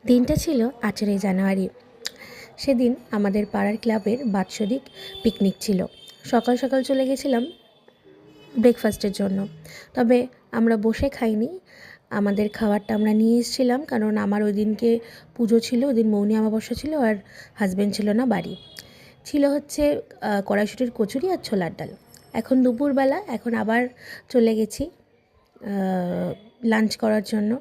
দিনটা ছিল 18ই জানুয়ারি। সেদিন আমাদের পাড়ার ক্লাবের বাৎসরিক পিকনিক ছিল। সকাল সকাল চলে গেছিলাম ব্রেকফাস্টের জন্য। তবে আমরা বসে খাইনি, আমাদের খাবারটা আমরা নিয়ে এসেছিলাম, কারণ আমার ওই দিনকে পুজো ছিল, ওই দিন মৌনি অমাবস্যা ছিল, আর হাজব্যান্ড ছিল না বাড়ি। ছিল হচ্ছে কড়াইশুঁটির কচুরি আর ছোলার ডাল। এখন দুপুরবেলা, এখন আবার চলে গেছি লাঞ্চ করার জন্য।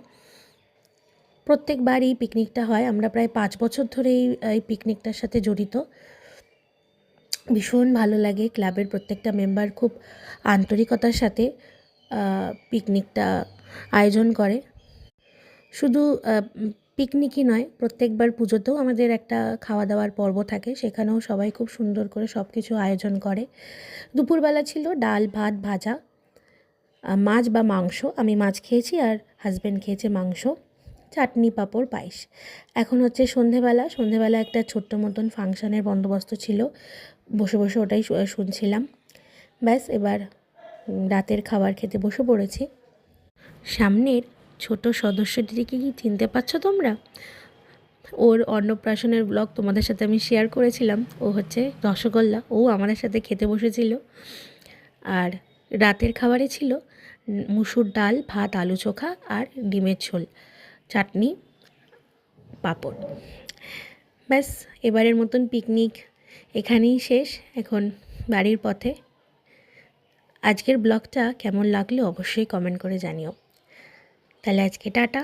প্রত্যেকবার এই পিকনিকটা হয়, আমরা প্রায় 5 বছর ধরে এই পিকনিকটার সাথে জড়িত। ভীষণ ভালো লাগে, ক্লাবের প্রত্যেকটা মেম্বার খুব আন্তরিকতার সাথে পিকনিকটা আয়োজন করে। শুধু পিকনিকই নয়, প্রত্যেকবার পুজোতেও আমাদের একটা খাওয়া দাওয়ার পর্ব থাকে, সেখানেও সবাই খুব সুন্দর করে সব কিছু আয়োজন করে। দুপুরবেলা ছিল ডাল, ভাত, ভাজা, মাছ বা মাংস। আমি মাছ খেয়েছি আর হাজব্যান্ড খেয়েছে মাংস, চাটনি, পাঁপড়, পায়েস। এখন হচ্ছে সন্ধেবেলা একটা ছোট্ট মতন ফাংশানের বন্দোবস্ত ছিল, বসে বসে ওটাই শুনছিলাম। ব্যাস, এবার রাতের খাবার খেতে বসে পড়েছি। সামনের ছোট সদস্যটিকে কি চিনতে পারছো তোমরা? ওর অন্নপ্রাশনের ব্লগ তোমাদের সাথে আমি শেয়ার করেছিলাম। ও হচ্ছে রসগোল্লা, ও আমাদের সাথে খেতে বসেছিল। আর রাতের খাবারে ছিল মুসুর ডাল, ভাত, আলু চোখা আর ডিমের ঝোল, চাটনি, পাঁপড়। ব্যাস, এবারের মতন পিকনিক এখানেই শেষ। এখন বাড়ির পথে। আজকের ব্লগটা কেমন লাগলো অবশ্যই কমেন্ট করে জানিও। তাহলে আজকে টাটা।